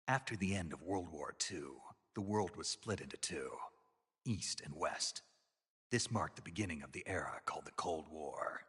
After the end of World War II, the world was split into two, East and West. This marked the beginning of the era called the Cold War.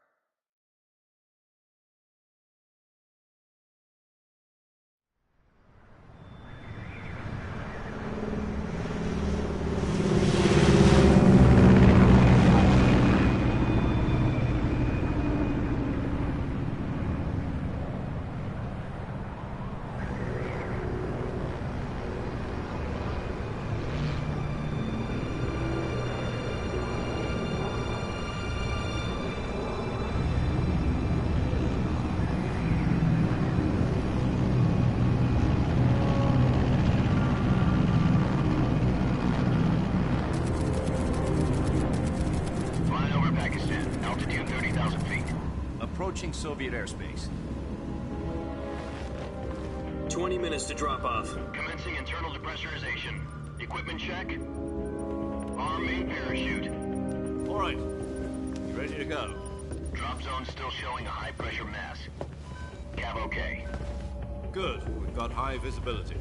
Approaching Soviet airspace. 20 minutes to drop off. Commencing internal depressurization. Equipment check. Arm main parachute. All right. You ready to go? Drop zone still showing a high pressure mass. Cav okay. Good. We've got high visibility.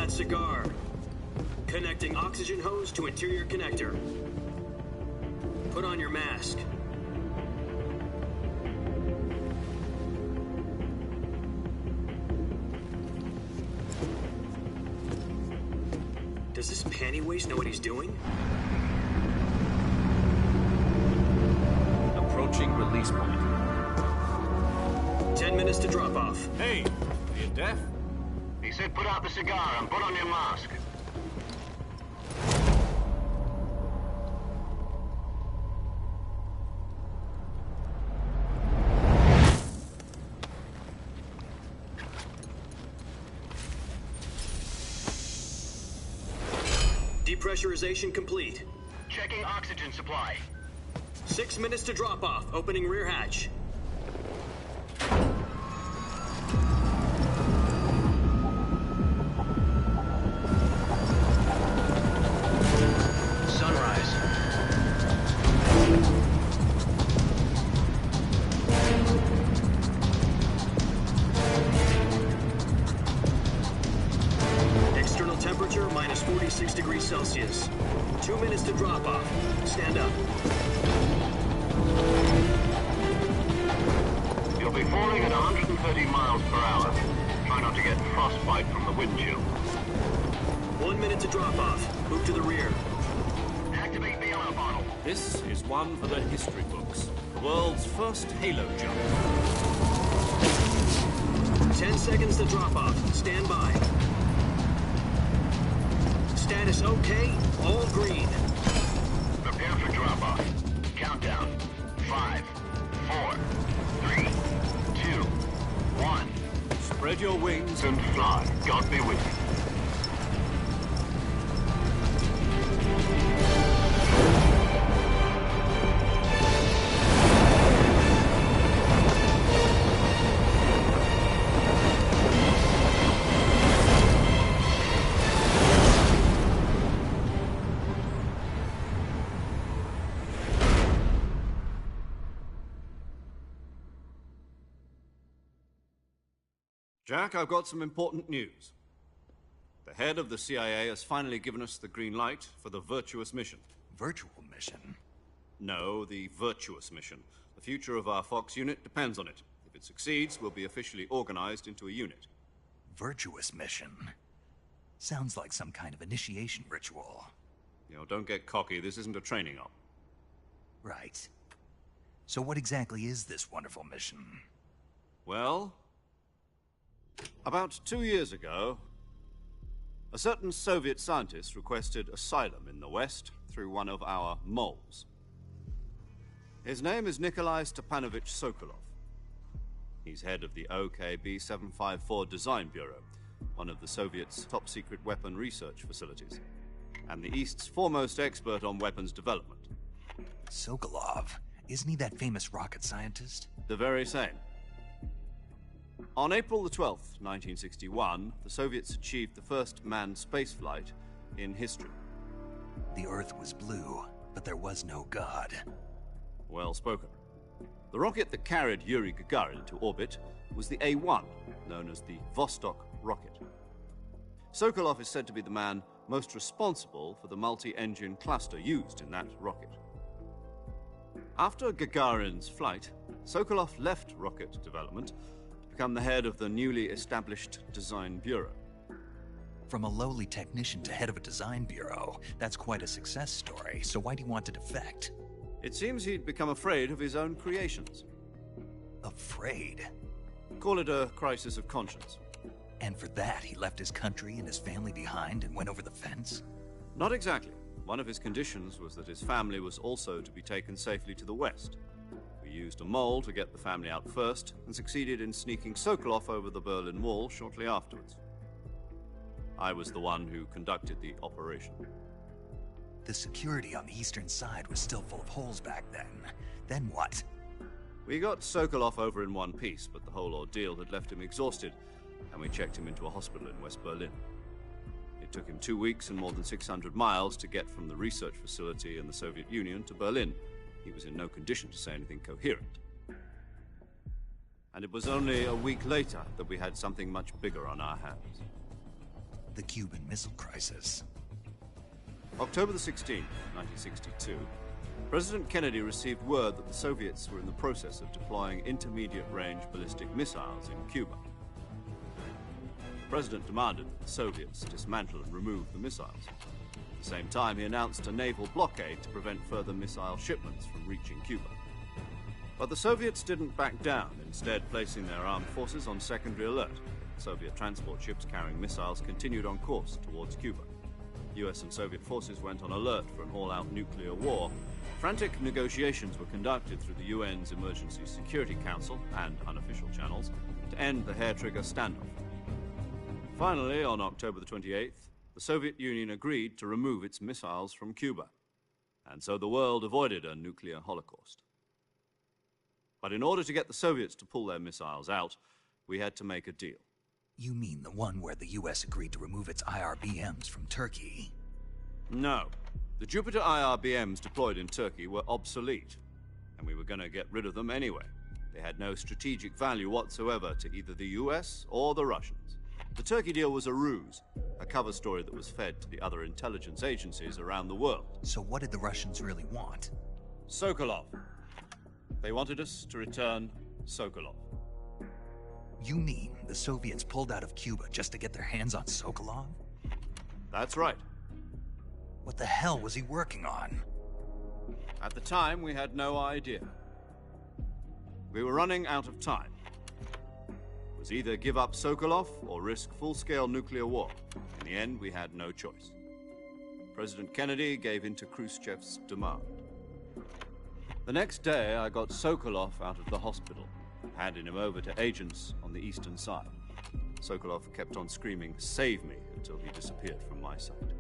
Cigar. Connecting oxygen hose to interior connector. Put on your mask. Does this panty waste know what he's doing? Approaching release point. 10 minutes to drop off. Hey, are you deaf? He said put out the cigar and put on your mask. Depressurization complete. Checking oxygen supply. 6 minutes to drop off. Opening rear hatch. Temperature minus 46 degrees Celsius. 2 minutes to drop off. Stand up. You'll be falling at 130 miles per hour. Try not to get frostbite from the wind chill. 1 minute to drop off. Move to the rear. Activate bailout bottle. This is one for the history books. The world's first halo jump. 10 seconds to drop off. Stand by. Status okay, all green. Prepare for drop-off. Countdown. 5, 4, 3, 2, 1. Spread your wings And fly. God be with you. Jack, I've got some important news. The head of the CIA has finally given us the green light for the Virtuous mission. Virtual mission? No, the Virtuous mission. The future of our Fox unit depends on it. If it succeeds, we'll be officially organized into a unit. Virtuous mission? Sounds like some kind of initiation ritual. You know, don't get cocky. This isn't a training op. Right. So what exactly is this wonderful mission? Well, about 2 years ago, a certain Soviet scientist requested asylum in the West through one of our moles. His name is Nikolai Stepanovich Sokolov. He's head of the OKB 754 Design Bureau, one of the Soviets' top-secret weapon research facilities, and the East's foremost expert on weapons development. Sokolov? Isn't he that famous rocket scientist? The very same. On April the 12th, 1961, the Soviets achieved the first manned spaceflight in history. The Earth was blue, but there was no God. Well spoken. The rocket that carried Yuri Gagarin to orbit was the A-1, known as the Vostok rocket. Sokolov is said to be the man most responsible for the multi-engine cluster used in that rocket. After Gagarin's flight, Sokolov left rocket development to become the head of the newly established Design Bureau. From a lowly technician to head of a design bureau, that's quite a success story, so why'd he want to defect? It seems he'd become afraid of his own creations. Afraid? Call it a crisis of conscience. And for that, he left his country and his family behind and went over the fence? Not exactly. One of his conditions was that his family was also to be taken safely to the west. We used a mole to get the family out first, and succeeded in sneaking Sokolov over the Berlin Wall shortly afterwards. I was the one who conducted the operation. The security on the eastern side was still full of holes back then. Then what? We got Sokolov over in one piece, but the whole ordeal had left him exhausted, and we checked him into a hospital in West Berlin. It took him 2 weeks and more than 600 miles to get from the research facility in the Soviet Union to Berlin. He was in no condition to say anything coherent. And it was only a week later that we had something much bigger on our hands. The Cuban Missile Crisis. October the 16th, 1962, President Kennedy received word that the Soviets were in the process of deploying intermediate-range ballistic missiles in Cuba. The President demanded that the Soviets dismantle and remove the missiles. At the same time, he announced a naval blockade to prevent further missile shipments from reaching Cuba. But the Soviets didn't back down, instead placing their armed forces on secondary alert. Soviet transport ships carrying missiles continued on course towards Cuba. US and Soviet forces went on alert for an all-out nuclear war. Frantic negotiations were conducted through the UN's Emergency Security Council and unofficial channels to end the hair-trigger standoff. Finally, on October the 28th, the Soviet Union agreed to remove its missiles from Cuba, and so the world avoided a nuclear holocaust. But in order to get the Soviets to pull their missiles out, we had to make a deal. You mean the one where the US agreed to remove its IRBMs from Turkey? No. The Jupiter IRBMs deployed in Turkey were obsolete, and we were going to get rid of them anyway. They had no strategic value whatsoever to either the US or the Russians. The Turkey deal was a ruse, a cover story that was fed to the other intelligence agencies around the world. So what did the Russians really want? Sokolov. They wanted us to return Sokolov. You mean the Soviets pulled out of Cuba just to get their hands on Sokolov? That's right. What the hell was he working on? At the time, we had no idea. We were running out of time. It was either give up Sokolov or risk full-scale nuclear war. In the end, we had no choice. President Kennedy gave in to Khrushchev's demand. The next day, I got Sokolov out of the hospital, handing him over to agents on the eastern side. Sokolov kept on screaming, "Save me," until he disappeared from my sight.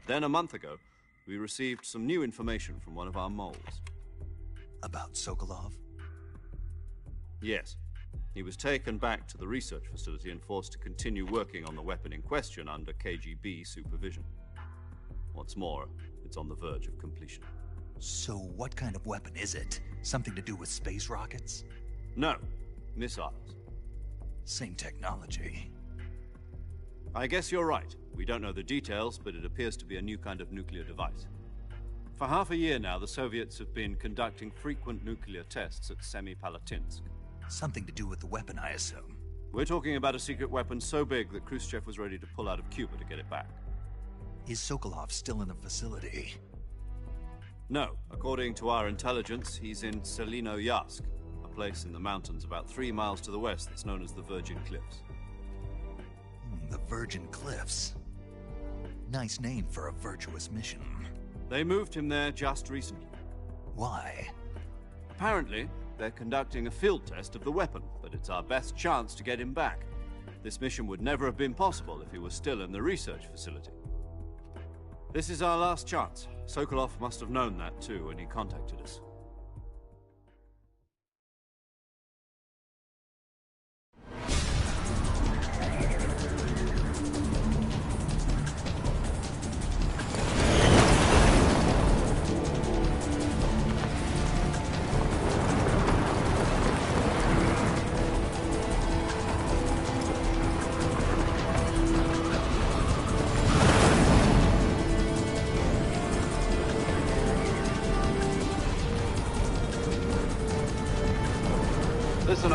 Then, a month ago, we received some new information from one of our moles. About Sokolov? Yes. He was taken back to the research facility and forced to continue working on the weapon in question under KGB supervision. What's more, it's on the verge of completion. So what kind of weapon is it? Something to do with space rockets? No, missiles. Same technology. I guess you're right. We don't know the details, but it appears to be a new kind of nuclear device. For half a year now, the Soviets have been conducting frequent nuclear tests at Semipalatinsk. Something to do with the weapon, I assume. We're talking about a secret weapon so big that Khrushchev was ready to pull out of Cuba to get it back. Is Sokolov still in the facility? No. According to our intelligence, he's in Selino-Yarsk, a place in the mountains about 3 miles to the west that's known as the Virgin Cliffs. The Virgin Cliffs. Nice name for a virtuous mission. They moved him there just recently. Why? Apparently, they're conducting a field test of the weapon, but it's our best chance to get him back. This mission would never have been possible if he was still in the research facility. This is our last chance. Sokolov must have known that too when he contacted us.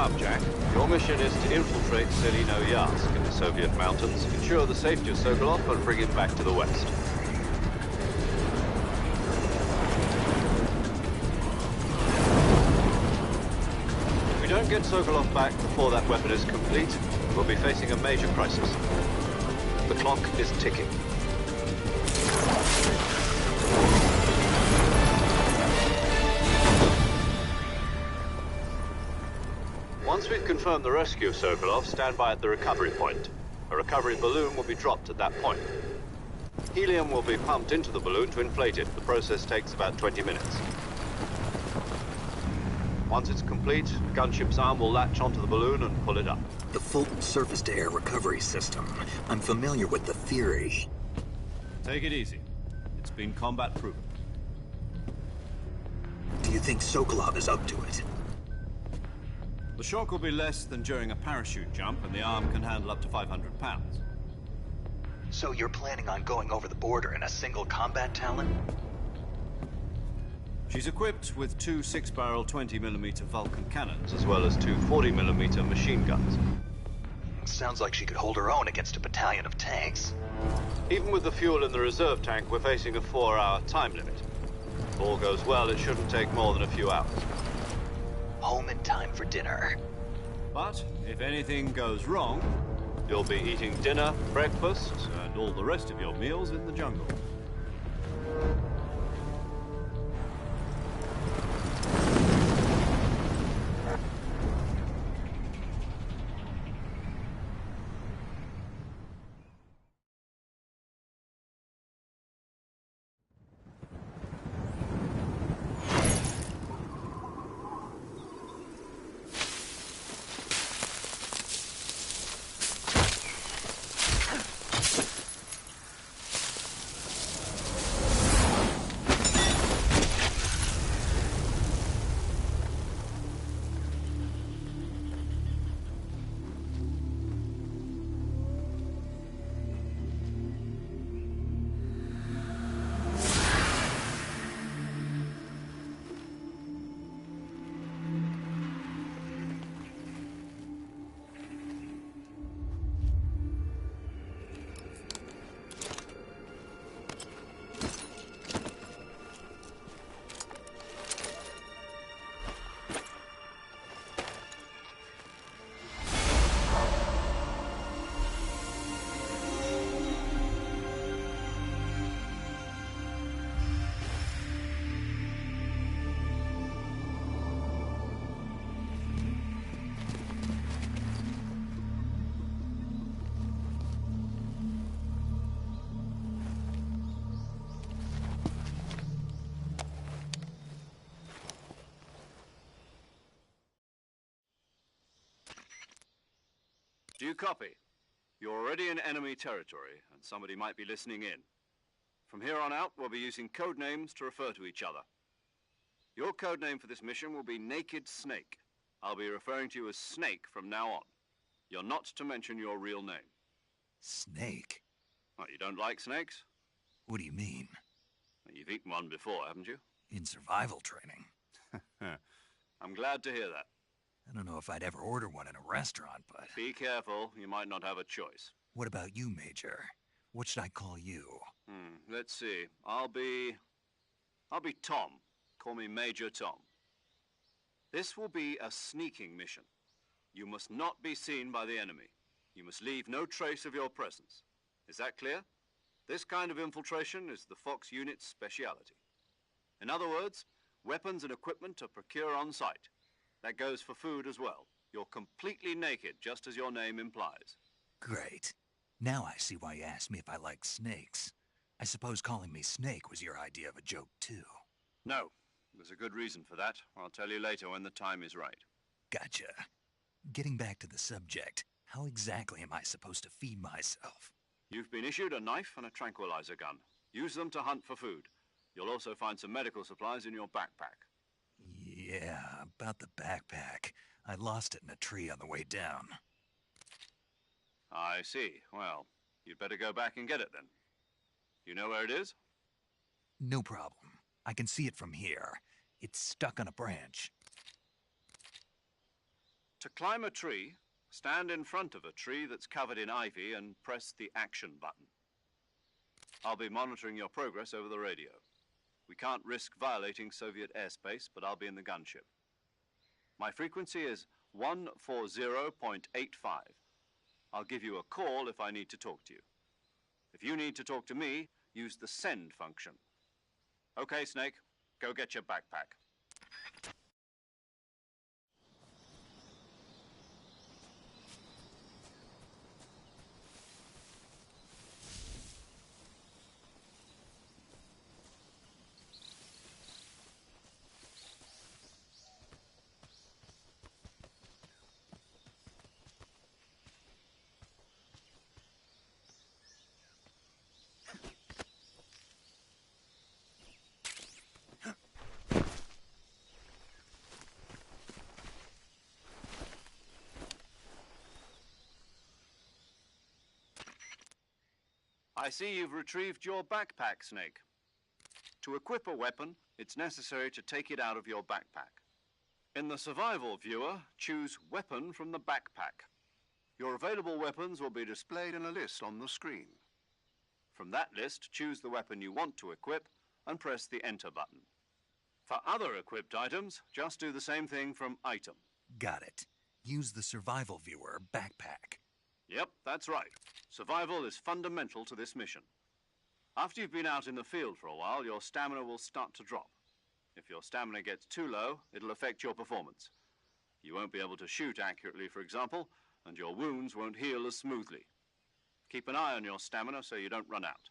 up, Jack. Your mission is to infiltrate Selino-Yarsk in the Soviet mountains, ensure the safety of Sokolov, and bring him back to the west. If we don't get Sokolov back before that weapon is complete, we'll be facing a major crisis. The clock is ticking. Once we've confirmed the rescue of Sokolov, stand by at the recovery point. A recovery balloon will be dropped at that point. Helium will be pumped into the balloon to inflate it. The process takes about 20 minutes. Once it's complete, the gunship's arm will latch onto the balloon and pull it up. The Fulton surface-to-air recovery system. I'm familiar with the theory. Take it easy. It's been combat-proven. Do you think Sokolov is up to it? The shock will be less than during a parachute jump, and the arm can handle up to 500 pounds. So you're planning on going over the border in a single combat Talon? She's equipped with two 6-barrel 20mm Vulcan cannons, as well as two 40mm machine guns. Sounds like she could hold her own against a battalion of tanks. Even with the fuel in the reserve tank, we're facing a 4-hour time limit. If all goes well, it shouldn't take more than a few hours. Home in time for dinner. But if anything goes wrong, you'll be eating dinner, breakfast, and all the rest of your meals in the jungle. Do you copy? You're already in enemy territory, and somebody might be listening in. From here on out, we'll be using code names to refer to each other. Your code name for this mission will be Naked Snake. I'll be referring to you as Snake from now on. You're not to mention your real name. Snake? What, you don't like snakes? What do you mean? You've eaten one before, haven't you? In survival training. I'm glad to hear that. I don't know if I'd ever order one in a restaurant, but... Be careful, you might not have a choice. What about you, Major? What should I call you? Let's see. I'll be Tom. Call me Major Tom. This will be a sneaking mission. You must not be seen by the enemy. You must leave no trace of your presence. Is that clear? This kind of infiltration is the Fox unit's speciality. In other words, weapons and equipment are procured on site. That goes for food as well. You're completely naked, just as your name implies. Great. Now I see why you asked me if I like snakes. I suppose calling me Snake was your idea of a joke, too. No. There's a good reason for that. I'll tell you later when the time is right. Gotcha. Getting back to the subject, how exactly am I supposed to feed myself? You've been issued a knife and a tranquilizer gun. Use them to hunt for food. You'll also find some medical supplies in your backpack. Yeah, about the backpack. I lost it in a tree on the way down. I see. Well, you'd better go back and get it then. You know where it is? No problem. I can see it from here. It's stuck on a branch. To climb a tree, stand in front of a tree that's covered in ivy and press the action button. I'll be monitoring your progress over the radio. We can't risk violating Soviet airspace, but I'll be in the gunship. My frequency is 140.85. I'll give you a call if I need to talk to you. If you need to talk to me, use the send function. Okay, Snake, go get your backpack. I see you've retrieved your backpack, Snake. To equip a weapon, it's necessary to take it out of your backpack. In the survival viewer, choose Weapon from the backpack. Your available weapons will be displayed in a list on the screen. From that list, choose the weapon you want to equip and press the Enter button. For other equipped items, just do the same thing from Item. Got it. Use the survival viewer backpack. Yep, that's right. Survival is fundamental to this mission. After you've been out in the field for a while, your stamina will start to drop. If your stamina gets too low, it'll affect your performance. You won't be able to shoot accurately, for example, and your wounds won't heal as smoothly. Keep an eye on your stamina so you don't run out.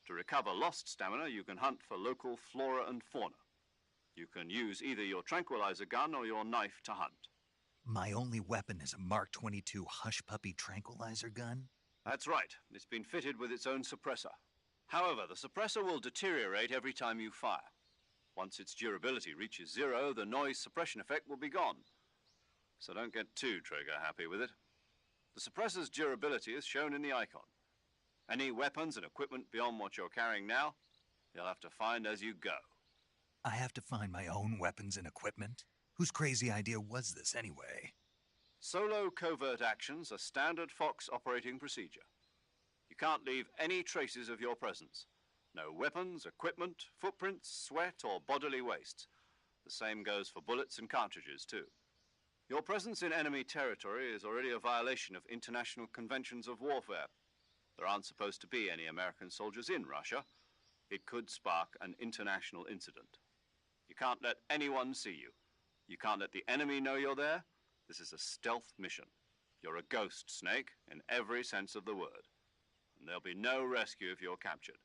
To recover lost stamina, you can hunt for local flora and fauna. You can use either your tranquilizer gun or your knife to hunt. My only weapon is a Mark 22 Hush Puppy tranquilizer gun? That's right. It's been fitted with its own suppressor. However, the suppressor will deteriorate every time you fire. Once its durability reaches 0, the noise suppression effect will be gone. So don't get too trigger-happy with it. The suppressor's durability is shown in the icon. Any weapons and equipment beyond what you're carrying now, you'll have to find as you go. I have to find my own weapons and equipment? Whose crazy idea was this, anyway? Solo covert actions are standard Fox operating procedure. You can't leave any traces of your presence. No weapons, equipment, footprints, sweat, or bodily waste. The same goes for bullets and cartridges, too. Your presence in enemy territory is already a violation of international conventions of warfare. There aren't supposed to be any American soldiers in Russia. It could spark an international incident. You can't let anyone see you. You can't let the enemy know you're there. This is a stealth mission. You're a ghost, Snake, in every sense of the word. And there'll be no rescue if you're captured.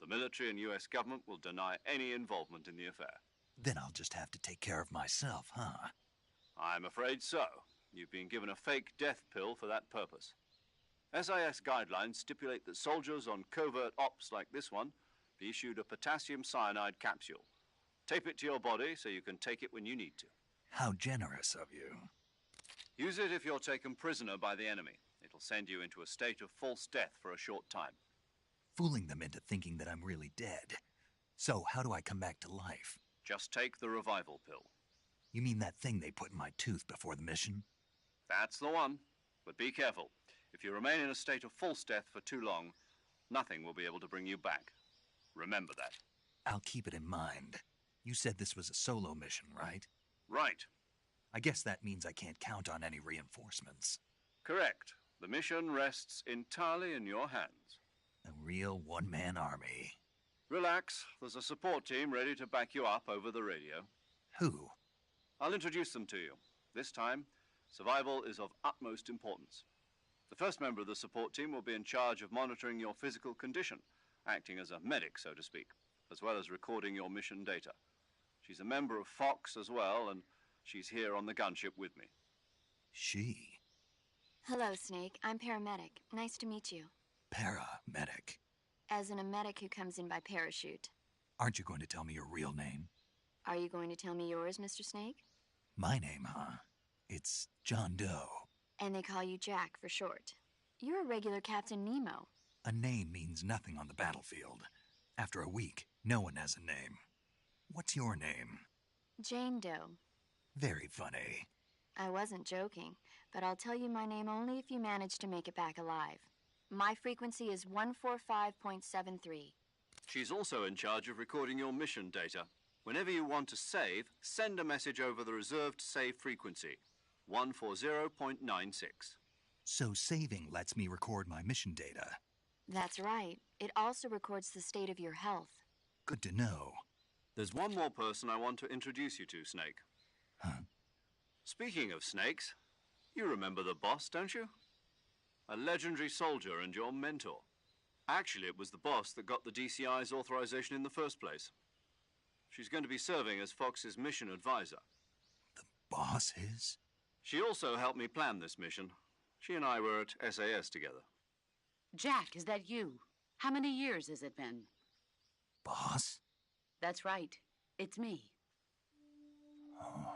The military and U.S. government will deny any involvement in the affair. Then I'll just have to take care of myself, huh? I'm afraid so. You've been given a fake death pill for that purpose. SIS guidelines stipulate that soldiers on covert ops like this one be issued a potassium cyanide capsule. Tape it to your body so you can take it when you need to. How generous of you. Use it if you're taken prisoner by the enemy. It'll send you into a state of false death for a short time. Fooling them into thinking that I'm really dead. So, how do I come back to life? Just take the revival pill. You mean that thing they put in my tooth before the mission? That's the one. But be careful. If you remain in a state of false death for too long, nothing will be able to bring you back. Remember that. I'll keep it in mind. You said this was a solo mission, right? Right. I guess that means I can't count on any reinforcements. Correct. The mission rests entirely in your hands. A real one-man army. Relax. There's a support team ready to back you up over the radio. Who? I'll introduce them to you. This time, survival is of utmost importance. The first member of the support team will be in charge of monitoring your physical condition, acting as a medic, so to speak, as well as recording your mission data. She's a member of Fox as well, and she's here on the gunship with me. She? Hello, Snake. I'm paramedic. Nice to meet you. Paramedic. As in a medic who comes in by parachute. Aren't you going to tell me your real name? Are you going to tell me yours, Mr. Snake? My name, huh? It's John Doe. And they call you Jack for short. You're a regular Captain Nemo. A name means nothing on the battlefield. After a week, no one has a name. What's your name? Jane Doe. Very funny. I wasn't joking, but I'll tell you my name only if you manage to make it back alive. My frequency is 145.73. She's also in charge of recording your mission data. Whenever you want to save, send a message over the reserved save frequency, 140.96. So saving lets me record my mission data. That's right. It also records the state of your health. Good to know. There's one more person I want to introduce you to, Snake. Huh? Speaking of snakes, you remember the boss, don't you? A legendary soldier and your mentor. Actually, it was the boss that got the DCI's authorization in the first place. She's going to be serving as Fox's mission advisor. The boss is? She also helped me plan this mission. She and I were at SAS together. Jack, is that you? How many years has it been? Boss? That's right. It's me. Oh.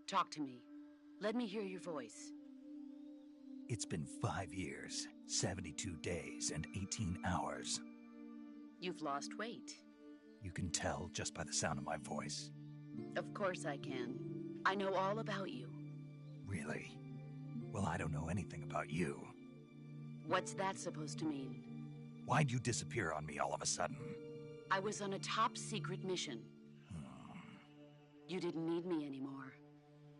Talk to me. Let me hear your voice. It's been 5 years, 72 days, and 18 hours. You've lost weight. You can tell just by the sound of my voice. Of course I can. I know all about you. Really? Well, I don't know anything about you. What's that supposed to mean? Why'd you disappear on me all of a sudden? I was on a top-secret mission. You didn't need me anymore.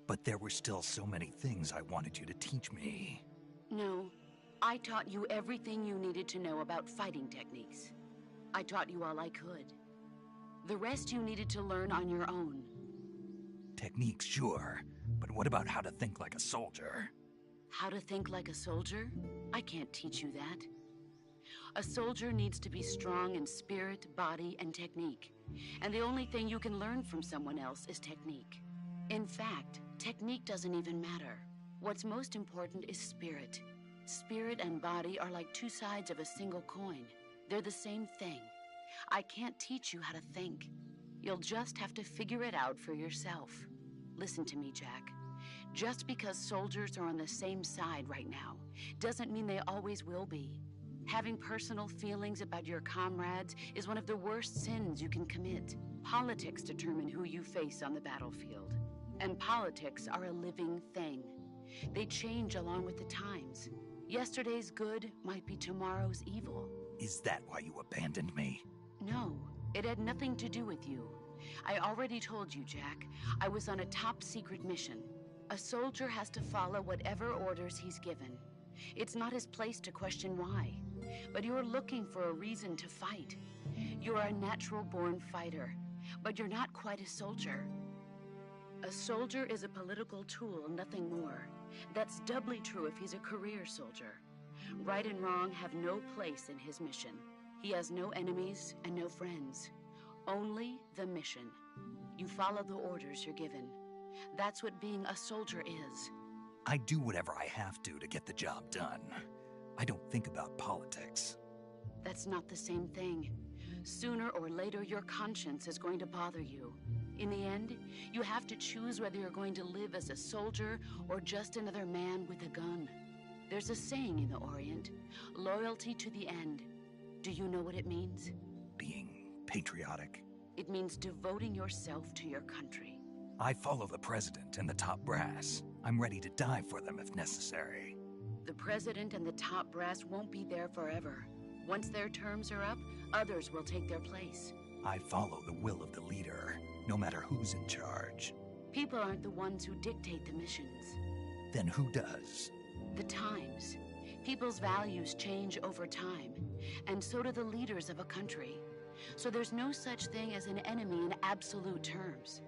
But there were still so many things I wanted you to teach me. No, I taught you everything you needed to know about fighting techniques. I taught you all I could. The rest you needed to learn on your own. Techniques, sure. But what about how to think like a soldier? How to think like a soldier? I can't teach you that. A soldier needs to be strong in spirit, body, and technique. And the only thing you can learn from someone else is technique. In fact, technique doesn't even matter. What's most important is spirit. Spirit and body are like two sides of a single coin. They're the same thing. I can't teach you how to think. You'll just have to figure it out for yourself. Listen to me, Jack. Just because soldiers are on the same side right now doesn't mean they always will be. Having personal feelings about your comrades is one of the worst sins you can commit. Politics determine who you face on the battlefield. And politics are a living thing. They change along with the times. Yesterday's good might be tomorrow's evil. Is that why you abandoned me? No, it had nothing to do with you. I already told you, Jack. I was on a top-secret mission. A soldier has to follow whatever orders he's given. It's not his place to question why. But you're looking for a reason to fight. You're a natural-born fighter, but you're not quite a soldier. A soldier is a political tool, nothing more. That's doubly true if he's a career soldier. Right and wrong have no place in his mission. He has no enemies and no friends. Only the mission. You follow the orders you're given. That's what being a soldier is. I do whatever I have to get the job done. I don't think about politics. That's not the same thing. Sooner or later, your conscience is going to bother you. In the end, you have to choose whether you're going to live as a soldier or just another man with a gun. There's a saying in the Orient, loyalty to the end. Do you know what it means? Being patriotic. It means devoting yourself to your country. I follow the president and the top brass. I'm ready to die for them if necessary. The president and the top brass won't be there forever. Once their terms are up, others will take their place. I follow the will of the leader, no matter who's in charge. People aren't the ones who dictate the missions. Then who does? The times. People's values change over time, and so do the leaders of a country. So there's no such thing as an enemy in absolute terms.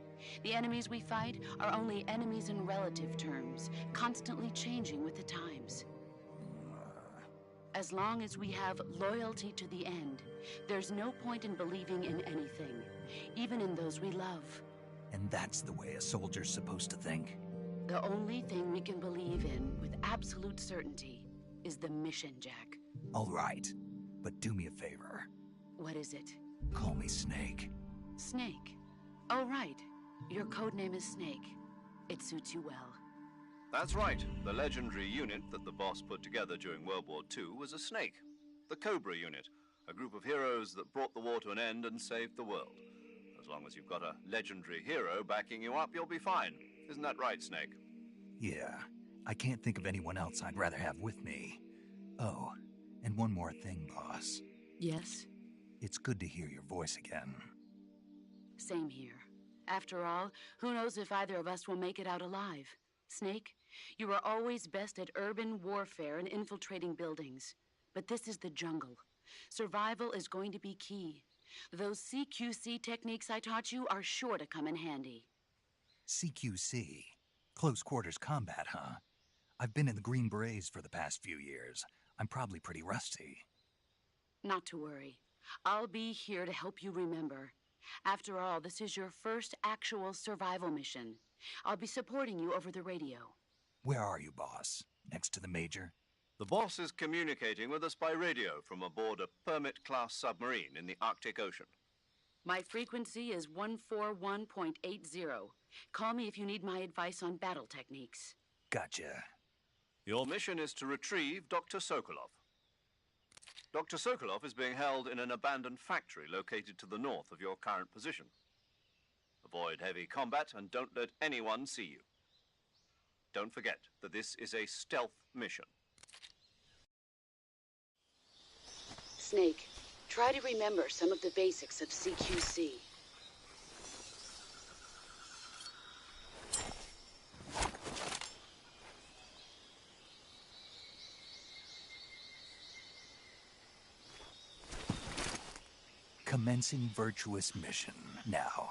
The enemies we fight are only enemies in relative terms, constantly changing with the times. As long as we have loyalty to the end, there's no point in believing in anything, even in those we love. And that's the way a soldier's supposed to think? The only thing we can believe in with absolute certainty is the mission, Jack. All right, but do me a favor. What is it? Call me Snake. Snake? Oh, right. Your codename is Snake. It suits you well. That's right. The legendary unit that the boss put together during World War II was a snake. The Cobra unit, a group of heroes that brought the war to an end and saved the world. As long as you've got a legendary hero backing you up, you'll be fine. Isn't that right, Snake? Yeah, I can't think of anyone else I'd rather have with me. Oh, and one more thing, boss. Yes? It's good to hear your voice again. Same here. After all, who knows if either of us will make it out alive? Snake, you are always best at urban warfare and infiltrating buildings. But this is the jungle. Survival is going to be key. Those CQC techniques I taught you are sure to come in handy. CQC? Close quarters combat, huh? I've been in the Green Berets for the past few years. I'm probably pretty rusty. Not to worry. I'll be here to help you remember. After all, this is your first actual survival mission. I'll be supporting you over the radio. Where are you, boss? Next to the Major? The boss is communicating with us by radio from aboard a Permit-class submarine in the Arctic Ocean. My frequency is 141.80. Call me if you need my advice on battle techniques. Gotcha. Your mission is to retrieve Dr. Sokolov. Dr. Sokolov is being held in an abandoned factory located to the north of your current position. Avoid heavy combat and don't let anyone see you. Don't forget that this is a stealth mission. Snake, try to remember some of the basics of CQC. Commencing virtuous mission now.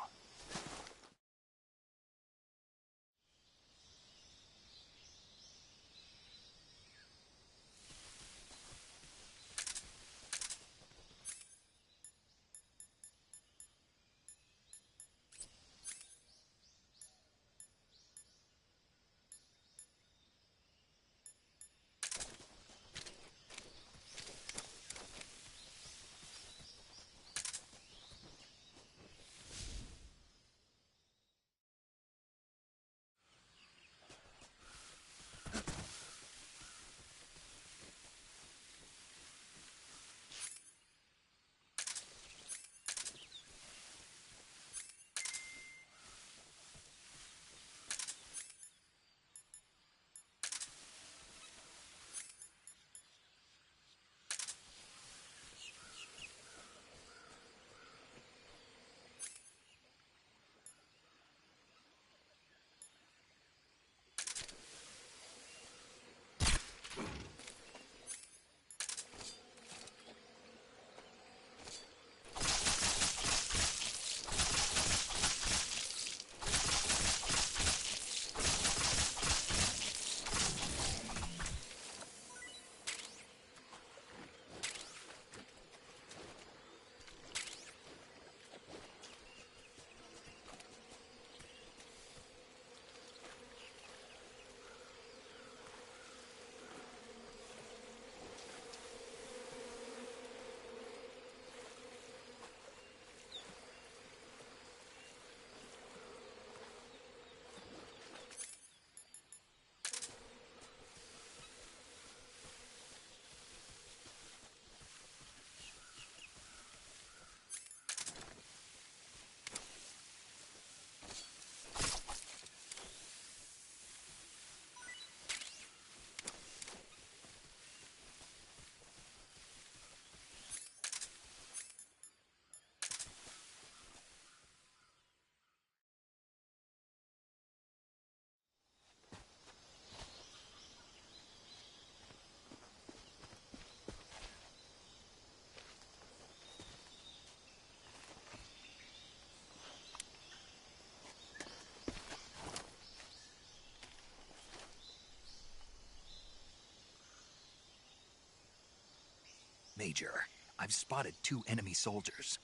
Major, I've spotted 2 enemy soldiers.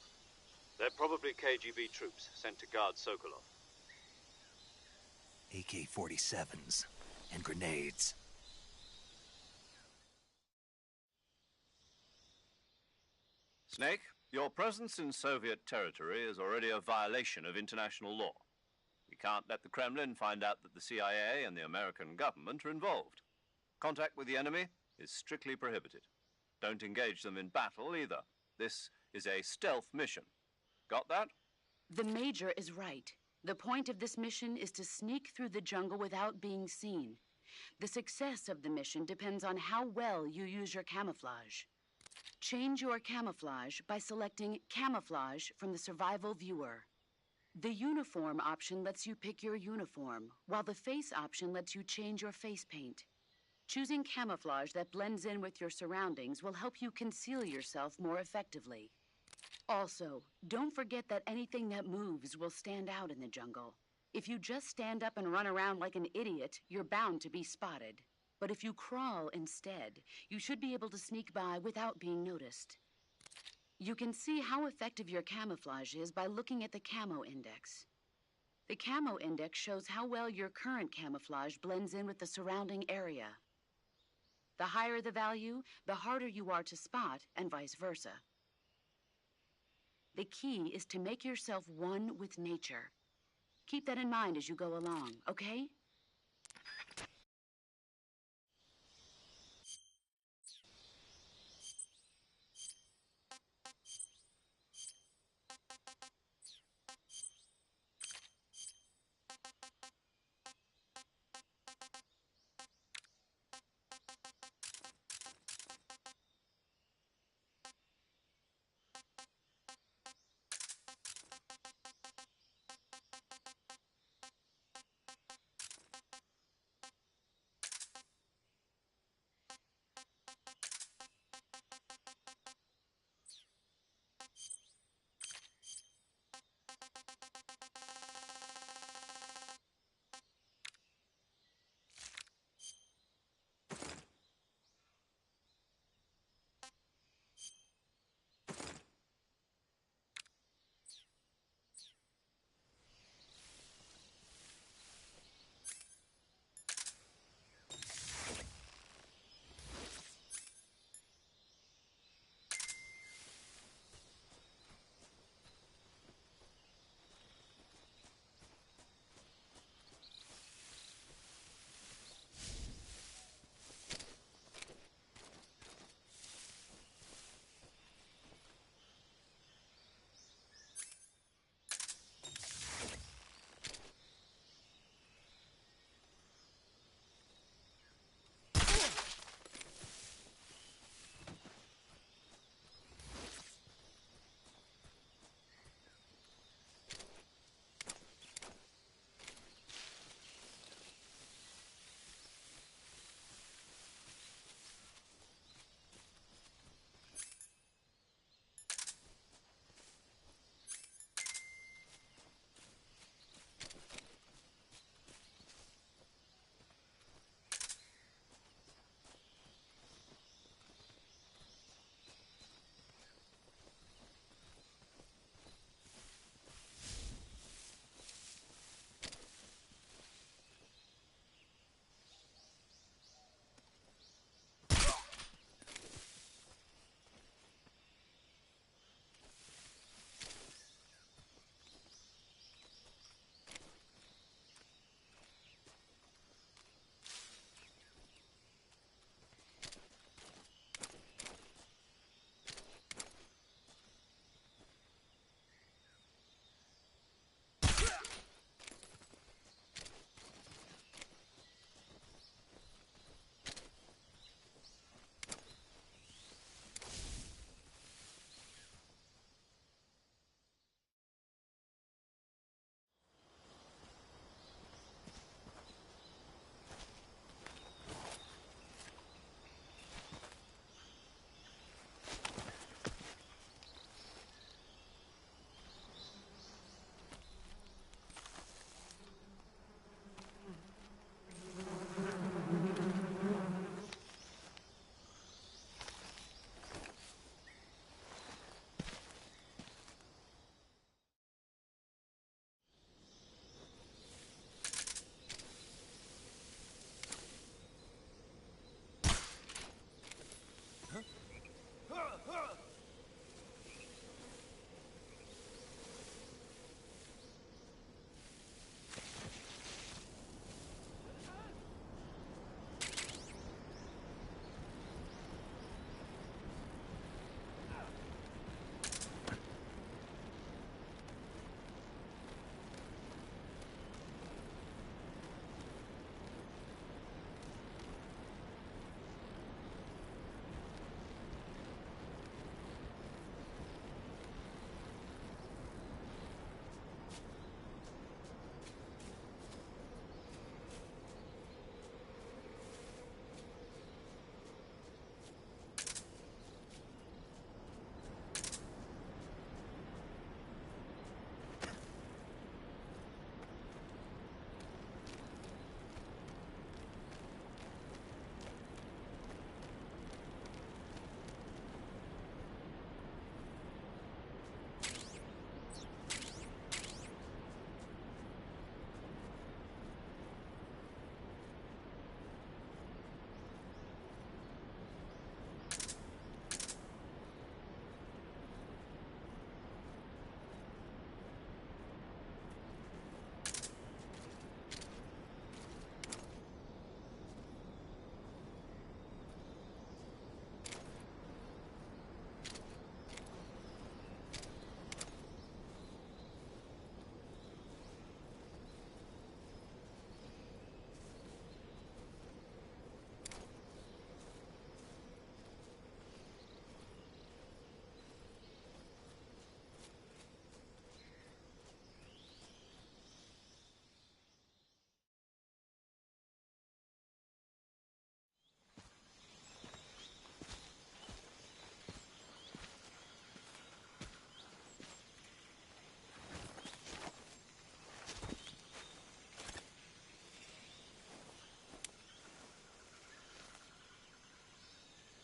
They're probably KGB troops sent to guard Sokolov. AK-47s and grenades. Snake, your presence in Soviet territory is already a violation of international law. We can't let the Kremlin find out that the CIA and the American government are involved. Contact with the enemy is strictly prohibited. Don't engage them in battle either. This is a stealth mission. Got that? The Major is right. The point of this mission is to sneak through the jungle without being seen. The success of the mission depends on how well you use your camouflage. Change your camouflage by selecting Camouflage from the Survival Viewer. The Uniform option lets you pick your uniform, while the Face option lets you change your face paint. Choosing camouflage that blends in with your surroundings will help you conceal yourself more effectively. Also, don't forget that anything that moves will stand out in the jungle. If you just stand up and run around like an idiot, you're bound to be spotted. But if you crawl instead, you should be able to sneak by without being noticed. You can see how effective your camouflage is by looking at the Camo Index. The Camo Index shows how well your current camouflage blends in with the surrounding area. The higher the value, the harder you are to spot, and vice versa. The key is to make yourself one with nature. Keep that in mind as you go along, okay?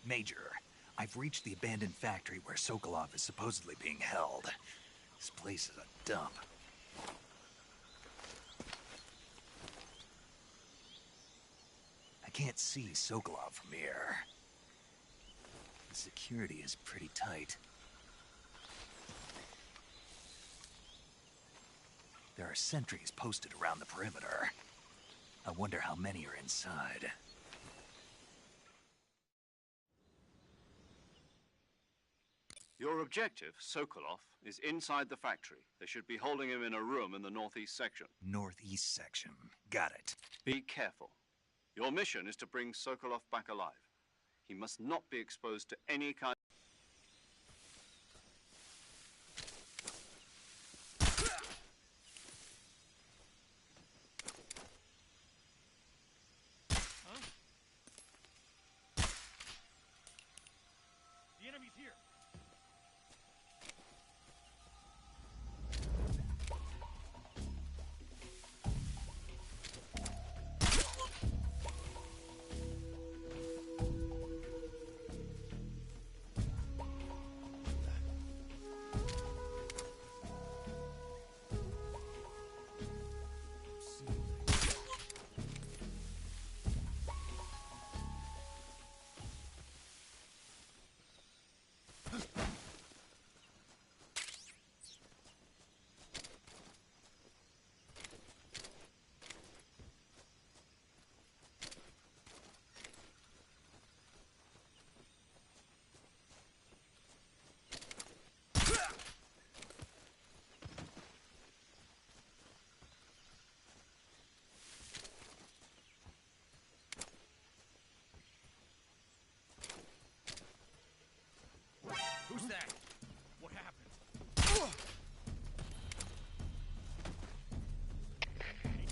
Major, I've reached the abandoned factory where Sokolov is supposedly being held. This place is a dump. I can't see Sokolov from here. The security is pretty tight. There are sentries posted around the perimeter. I wonder how many are inside. Your objective, Sokolov, is inside the factory. They should be holding him in a room in the northeast section. Northeast section. Got it. Be careful. Your mission is to bring Sokolov back alive. He must not be exposed to any kind... The enemy's here. Who's that? What happened?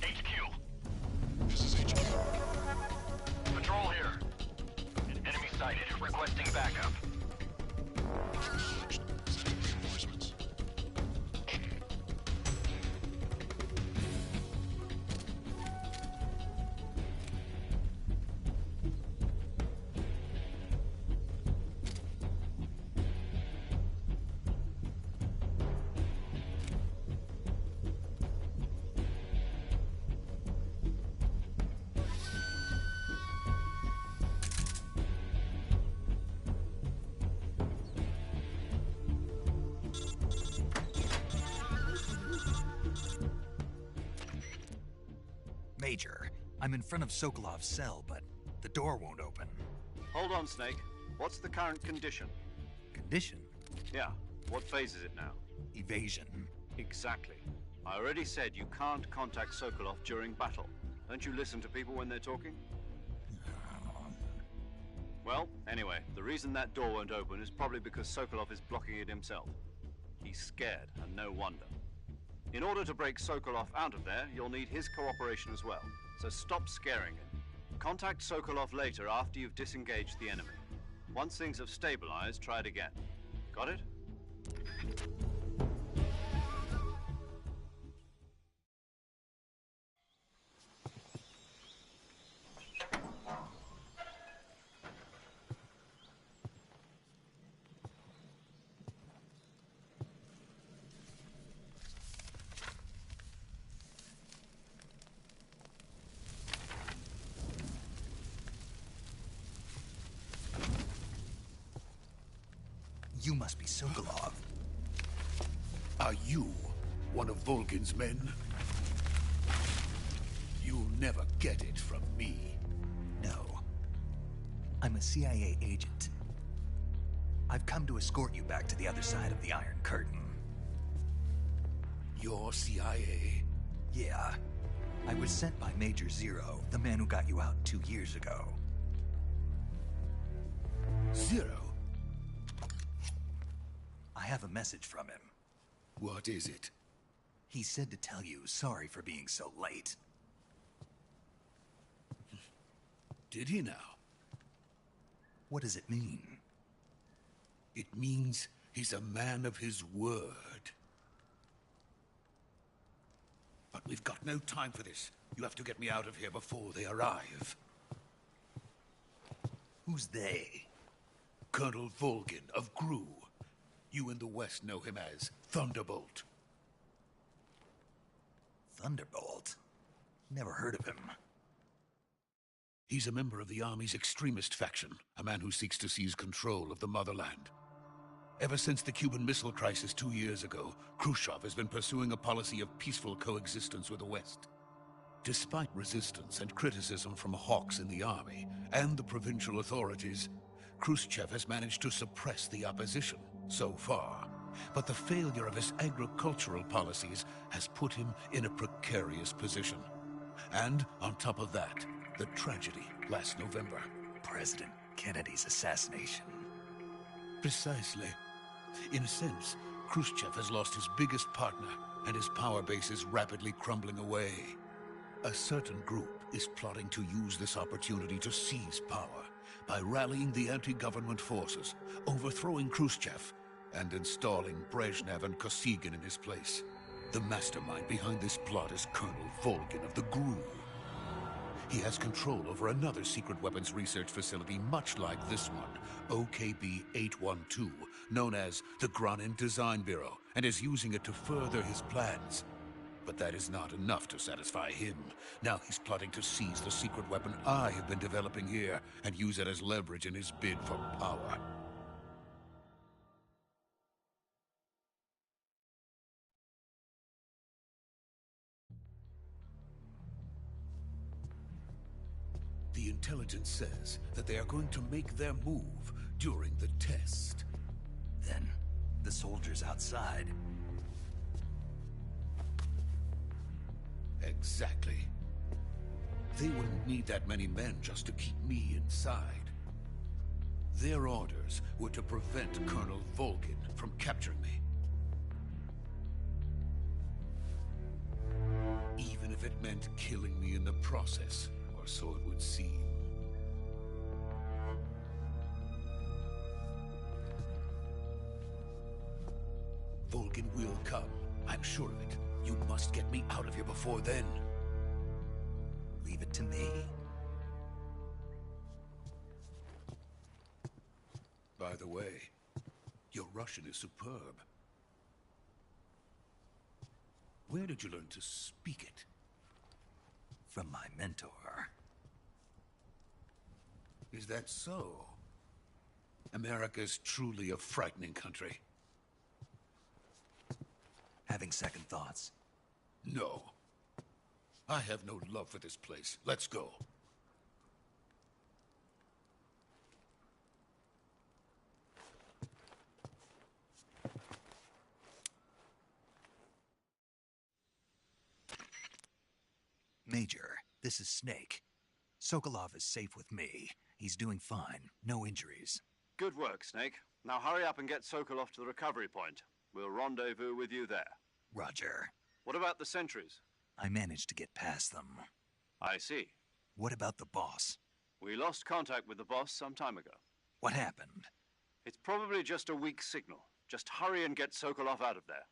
HQ. This is HQ. Patrol here. Enemy sighted. Requesting backup. Sending reinforcements. Major, I'm in front of Sokolov's cell, but the door won't open. Hold on, Snake. What's the current condition? Condition? Yeah. What phase is it now? Evasion. Exactly. I already said you can't contact Sokolov during battle. Don't you listen to people when they're talking? Well, anyway, the reason that door won't open is probably because Sokolov is blocking it himself. He's scared, and no wonder. In order to break Sokolov out of there, you'll need his cooperation as well. So stop scaring him. Contact Sokolov later after you've disengaged the enemy. Once things have stabilized, try it again. Got it? You must be Sokolov. Are you one of Volgin's men? You'll never get it from me. No. I'm a CIA agent. I've come to escort you back to the other side of the Iron Curtain. You're CIA? Yeah. I was sent by Major Zero, the man who got you out 2 years ago. Zero? I have a message from him. What is it? He said to tell you sorry for being so late. Did he now? What does it mean? It means he's a man of his word. But we've got no time for this. You have to get me out of here before they arrive. Who's they? Colonel Volgin of Gru. You in the West know him as Thunderbolt. Thunderbolt? Never heard of him. He's a member of the Army's extremist faction, a man who seeks to seize control of the motherland. Ever since the Cuban Missile Crisis 2 years ago, Khrushchev has been pursuing a policy of peaceful coexistence with the West. Despite resistance and criticism from hawks in the army and the provincial authorities, Khrushchev has managed to suppress the opposition so far. But the failure of his agricultural policies has put him in a precarious position. And on top of that, the tragedy last November. President Kennedy's assassination. Precisely. In a sense, Khrushchev has lost his biggest partner, and his power base is rapidly crumbling away. A certain group is plotting to use this opportunity to seize power by rallying the anti-government forces, overthrowing Khrushchev, and installing Brezhnev and Kosygin in his place. The mastermind behind this plot is Colonel Volgin of the GRU. He has control over another secret weapons research facility much like this one, OKB-812, known as the Granin Design Bureau, and is using it to further his plans. But that is not enough to satisfy him. Now he's plotting to seize the secret weapon I have been developing here and use it as leverage in his bid for power. The intelligence says that they are going to make their move during the test. Then, the soldiers outside. Exactly. They wouldn't need that many men just to keep me inside. Their orders were to prevent Colonel Volgin from capturing me. Even if it meant killing me in the process, or so it would seem. Volgin will come. I'm sure of it. You must get me out of here before then. Leave it to me. By the way, your Russian is superb. Where did you learn to speak it? From my mentor. Is that so? America's truly a frightening country. Having second thoughts. No. I have no love for this place. Let's go. Major, this is Snake. Sokolov is safe with me. He's doing fine. No injuries. Good work, Snake. Now hurry up and get Sokolov to the recovery point. We'll rendezvous with you there. Roger. What about the sentries? I managed to get past them. I see. What about the boss? We lost contact with the boss some time ago. What happened? It's probably just a weak signal. Just hurry and get Sokolov out of there.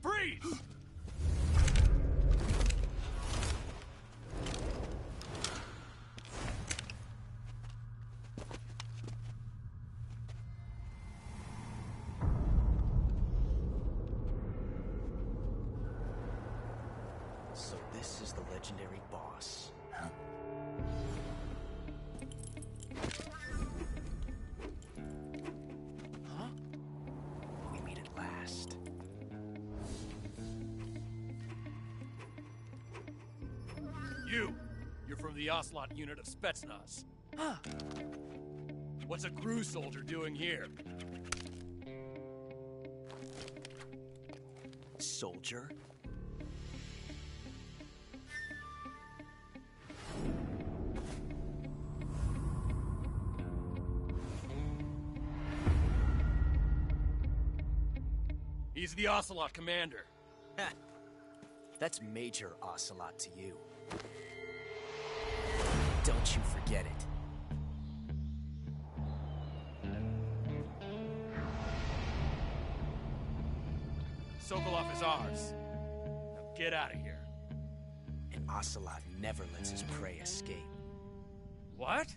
Freeze! So legendary boss. Huh? Huh? We meet at last. You're from the Ocelot unit of Spetsnaz. Huh. What's a crew soldier doing here? Soldier? He's the Ocelot commander. Ha! That's Major Ocelot to you. Don't you forget it. Sokolov is ours. Now get out of here. And Ocelot never lets his prey escape. What?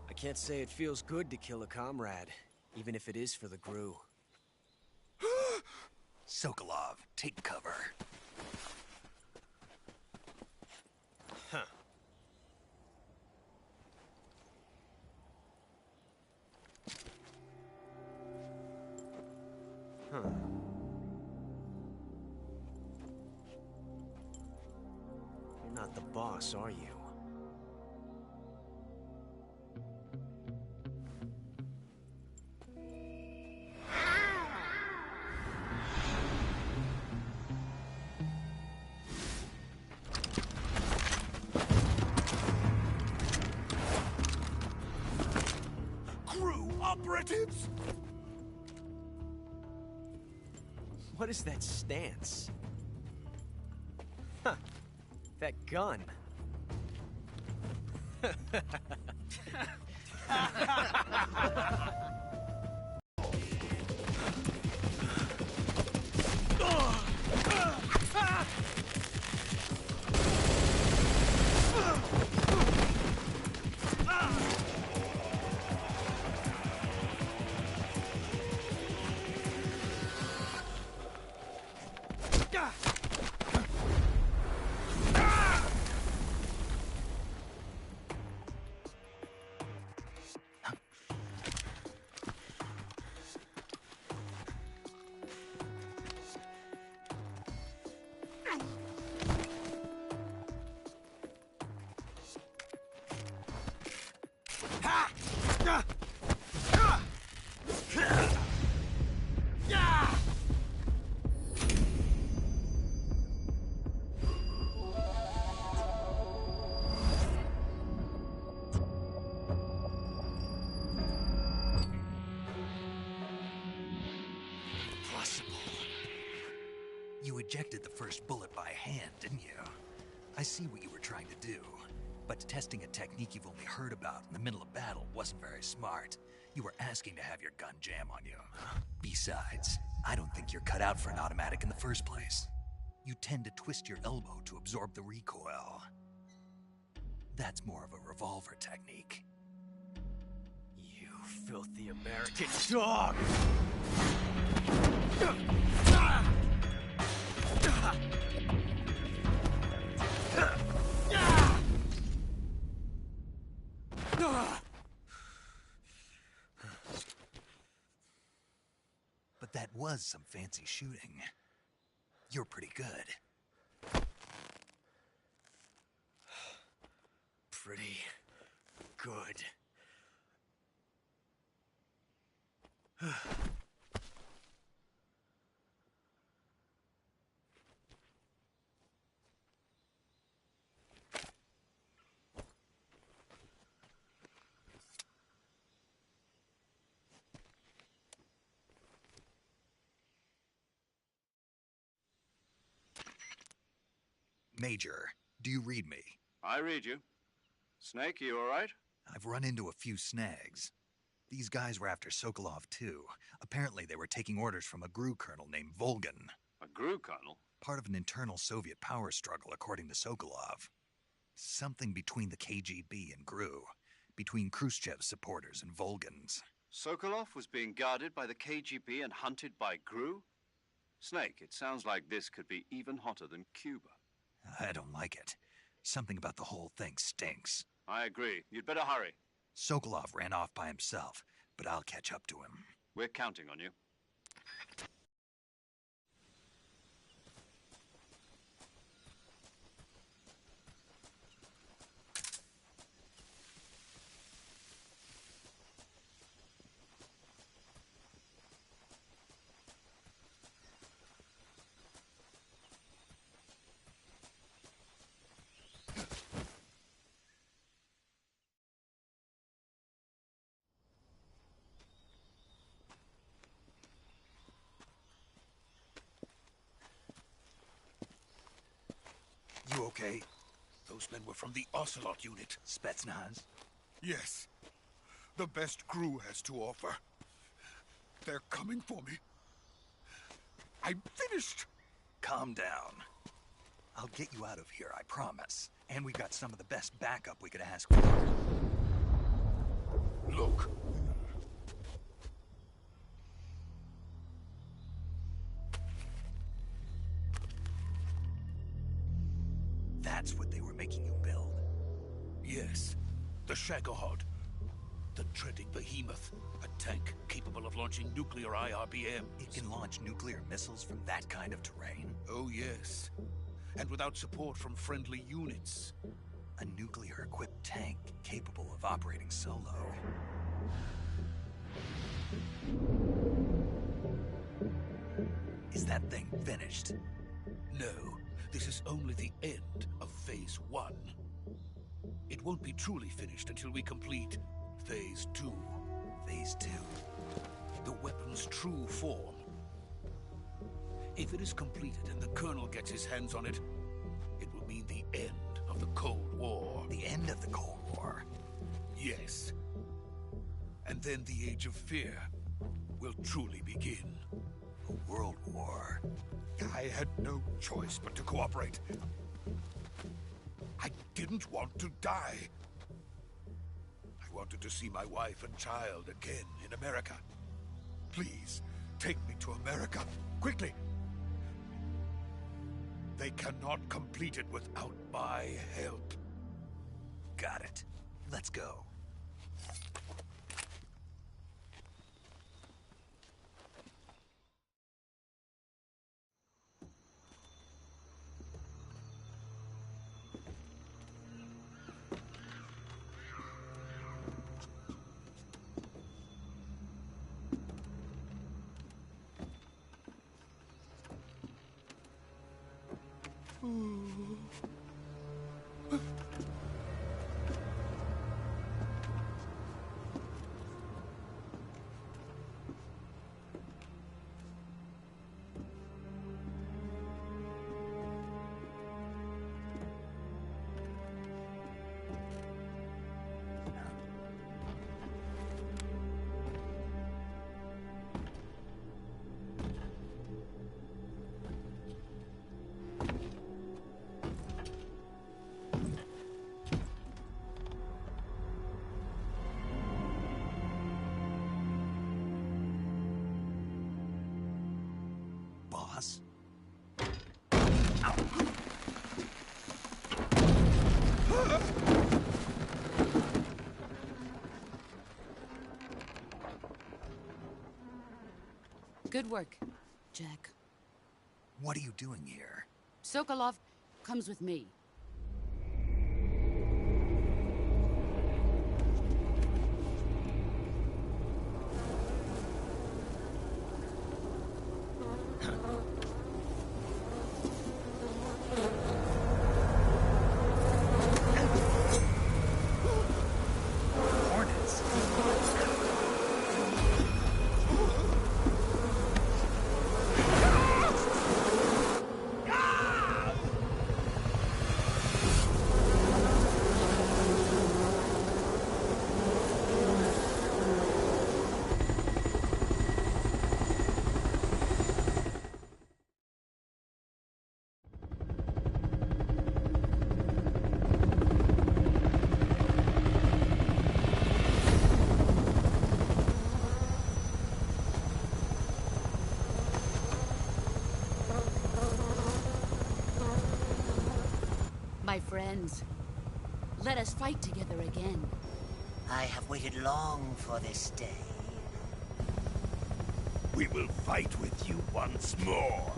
I can't say it feels good to kill a comrade, even if it is for the Gru. Sokolov, take cover. Huh. Huh. You're not the boss, are you? Operatives! What is that stance? Huh. That gun. You ejected the first bullet by hand, didn't you? I see what you were trying to do. But testing a technique you've only heard about in the middle of battle wasn't very smart. You were asking to have your gun jam on you. Besides, I don't think you're cut out for an automatic in the first place. You tend to twist your elbow to absorb the recoil. That's more of a revolver technique. You filthy American dog! But But that was some fancy shooting. You're pretty good. Pretty good. Major, do you read me? I read you. Snake, you all right? I've run into a few snags. These guys were after Sokolov, too. Apparently, they were taking orders from a GRU colonel named Volgan. A GRU colonel? Part of an internal Soviet power struggle, according to Sokolov. Something between the KGB and GRU. Between Khrushchev's supporters and Volgan's. Sokolov was being guarded by the KGB and hunted by GRU? Snake, it sounds like this could be even hotter than Cuba. I don't like it. Something about the whole thing stinks. I agree. You'd better hurry. Sokolov ran off by himself, but I'll catch up to him. We're counting on you. You okay? Those men were from the Ocelot unit. Spetsnaz? Yes. The best GRU has to offer. They're coming for me. I'm finished. Calm down. I'll get you out of here, I promise. And we've got some of the best backup we could ask for. Look. That's what they were making you build? Yes. The Shagohod. The treading behemoth. A tank capable of launching nuclear IRBMs. It can launch nuclear missiles from that kind of terrain? Oh, yes. And without support from friendly units. A nuclear-equipped tank capable of operating solo. Is that thing finished? No. This is only the end of Phase 1. It won't be truly finished until we complete Phase 2. Phase 2? The weapon's true form. If it is completed and the Colonel gets his hands on it, it will mean the end of the Cold War. The end of the Cold War? Yes. And then the Age of Fear will truly begin. A world war? I had no choice but to cooperate. I didn't want to die. I wanted to see my wife and child again in America. Please, take me to America, quickly. They cannot complete it without my help. Got it. Let's go. Boss? Good work, Jack. What are you doing here? Sokolov comes with me. Hornets? My friends, let us fight together again. I have waited long for this day. We will fight with you once more.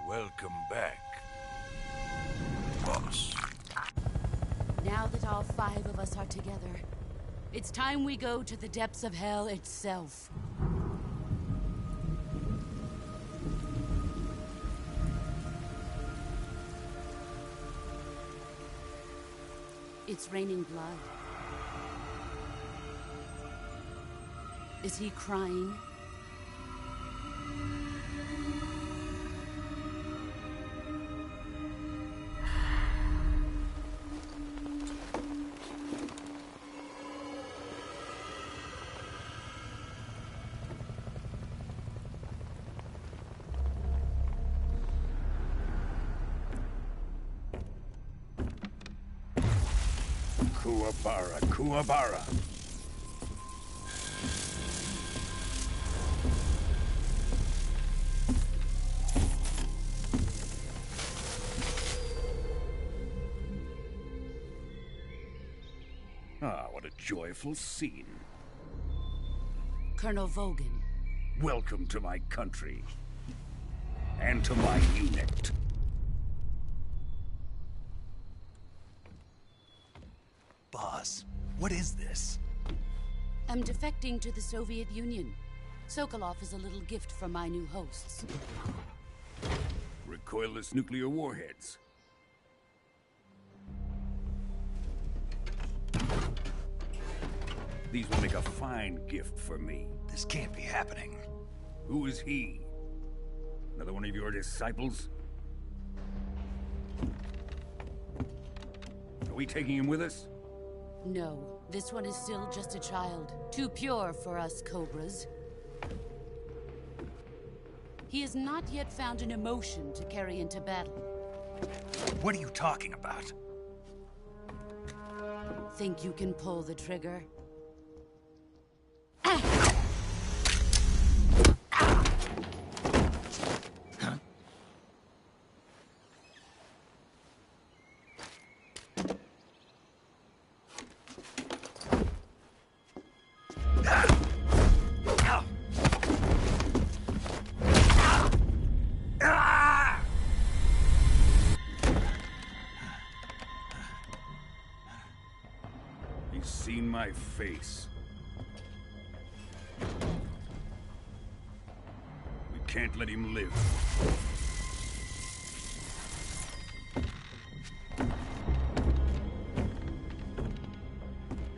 Welcome back, boss. Now that all 5 of us are together, it's time we go to the depths of hell itself. It's raining blood. Is he crying? Kuwabara, Kuwabara. Ah, what a joyful scene. Colonel Vogan. Welcome to my country. And to my unit. Boss, what is this? I'm defecting to the Soviet Union. Sokolov is a little gift from my new hosts. Recoilless nuclear warheads. These will make a fine gift for me. This can't be happening. Who is he? Another one of your disciples? Are we taking him with us? No, this one is still just a child. Too pure for us Cobras. He has not yet found an emotion to carry into battle. What are you talking about? Think you can pull the trigger? He's seen my face. We can't let him live.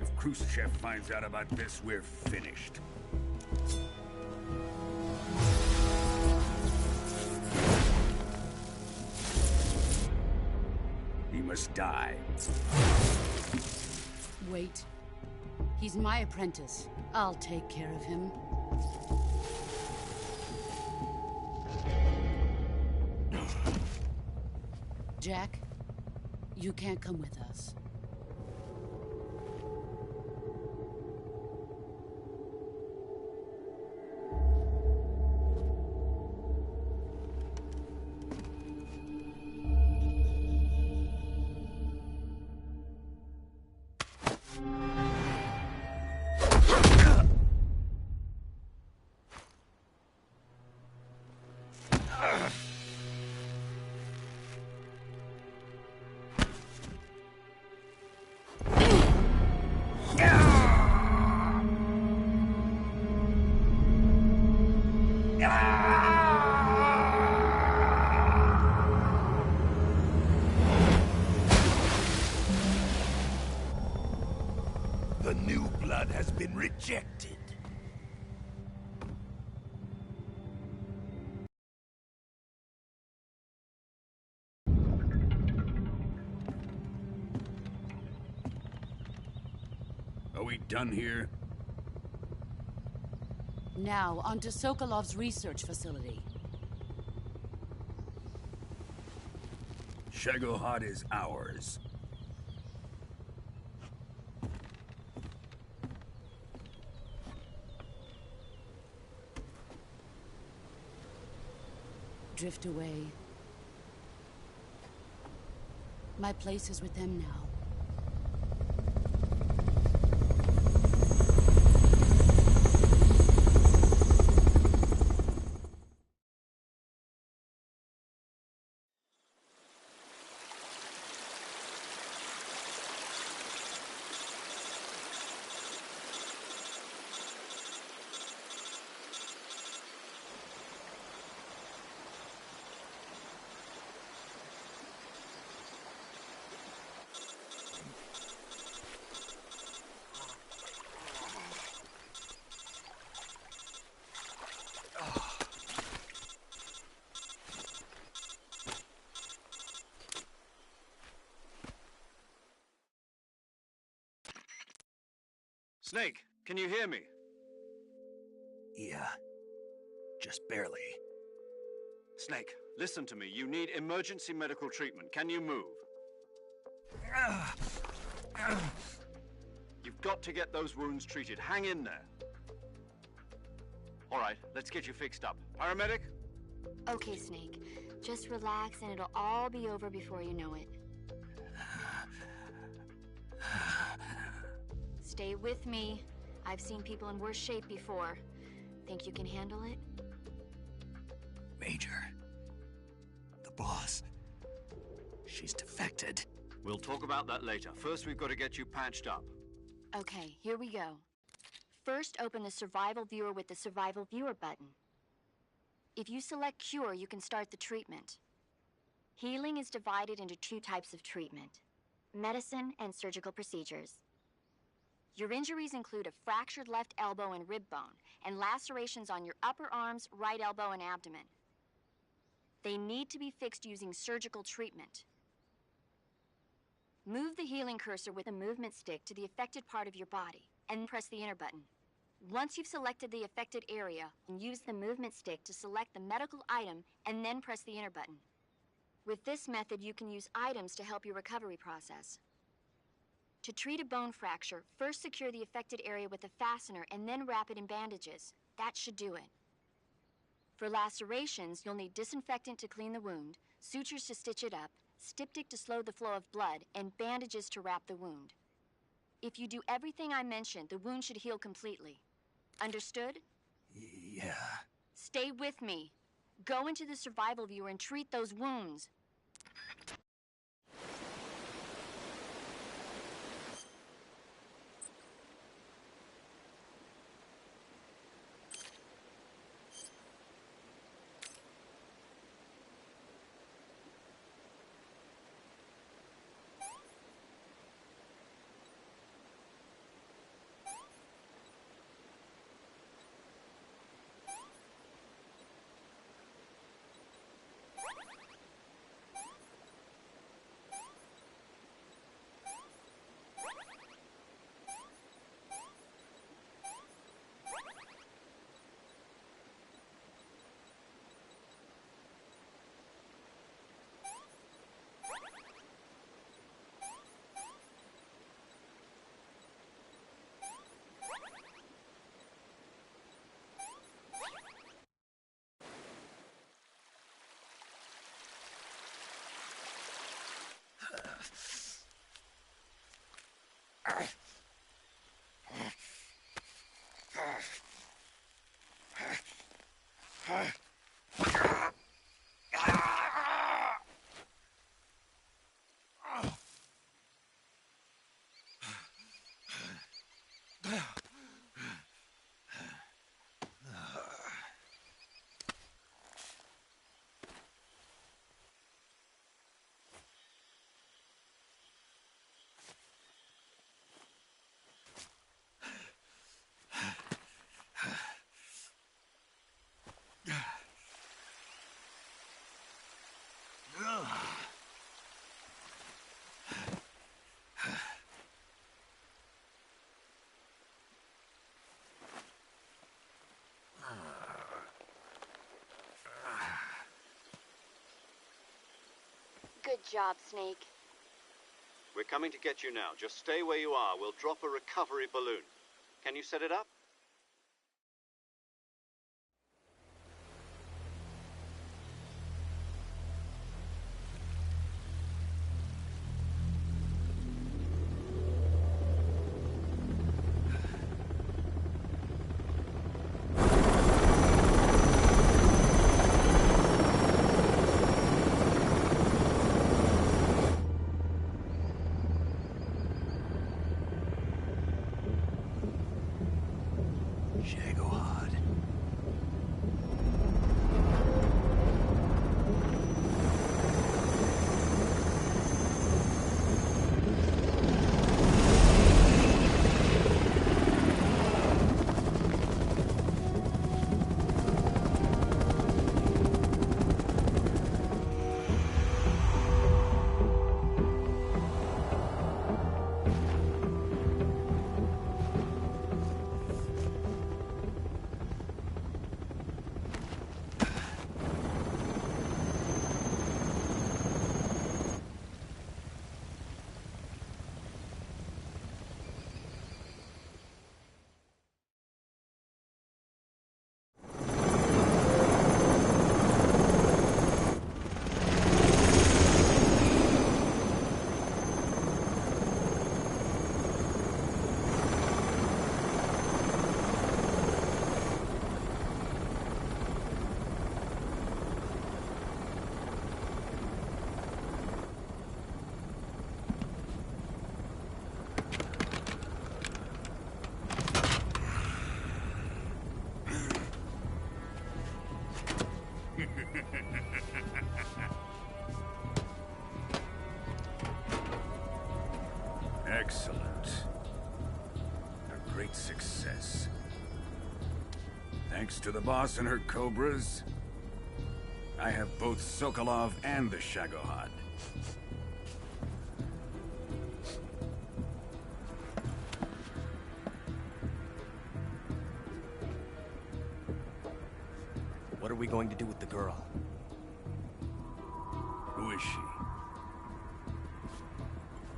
If Khrushchev finds out about this, we're finished. He must die. Wait. He's my apprentice. I'll take care of him. Jack, you can't come with us. ejected. Are we done here? Now, on to Sokolov's research facility. Shagohod is ours. Drift away. My place is with them now. Snake, can you hear me? Yeah. Just barely. Snake, listen to me. You need emergency medical treatment. Can you move? You've got to get those wounds treated. Hang in there. All right, let's get you fixed up. Paramedic? Okay, Snake. Just relax and it'll all be over before you know it. Stay with me. I've seen people in worse shape before. Think you can handle it? Major. The boss. She's defected. We'll talk about that later. First, we've got to get you patched up. Okay, here we go. First, open the Survival Viewer with the Survival Viewer button. If you select Cure, you can start the treatment. Healing is divided into two types of treatment: medicine and surgical procedures. Your injuries include a fractured left elbow and rib bone, and lacerations on your upper arms, right elbow, and abdomen. They need to be fixed using surgical treatment. Move the healing cursor with a movement stick to the affected part of your body, and press the enter button. Once you've selected the affected area, use the movement stick to select the medical item, and then press the enter button. With this method, you can use items to help your recovery process. To treat a bone fracture, first secure the affected area with a fastener and then wrap it in bandages. That should do it. For lacerations, you'll need disinfectant to clean the wound, sutures to stitch it up, styptic to slow the flow of blood, and bandages to wrap the wound. If you do everything I mentioned, the wound should heal completely. Understood? Yeah. Stay with me. Go into the Survival Viewer and treat those wounds. job, Snake. We're coming to get you now. Just stay where you are. We'll drop a recovery balloon. Can you set it up? Excellent. A great success. Thanks to the boss and her cobras, I have both Sokolov and the Shagohod. What are we going to do with the girl? Who is she?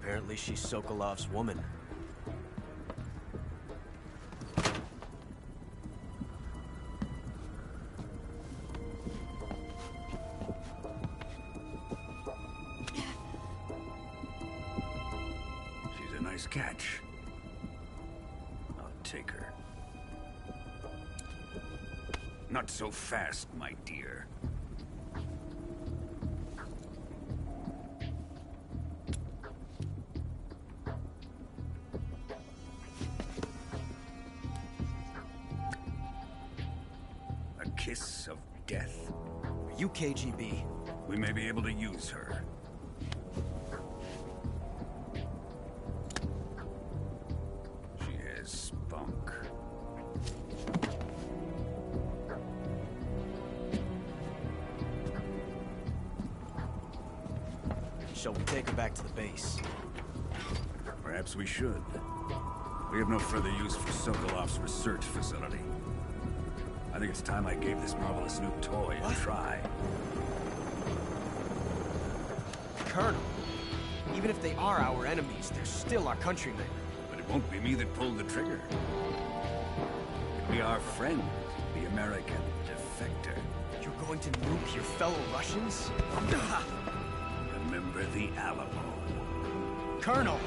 Apparently she's Sokolov's woman. She's a nice catch. I'll take her. Not so fast, my dear. A kiss of death? Are you KGB? We may be able to use her. She has spunk. Shall we take her back to the base? Perhaps we should. We have no further use for Sokolov's research facility. I think it's time I gave this marvelous new toy a try. Colonel, even if they are our enemies, they're still our countrymen. But it won't be me that pulled the trigger. It'll be our friend, the American defector. You're going to nuke your fellow Russians? Remember the Alamo. Colonel!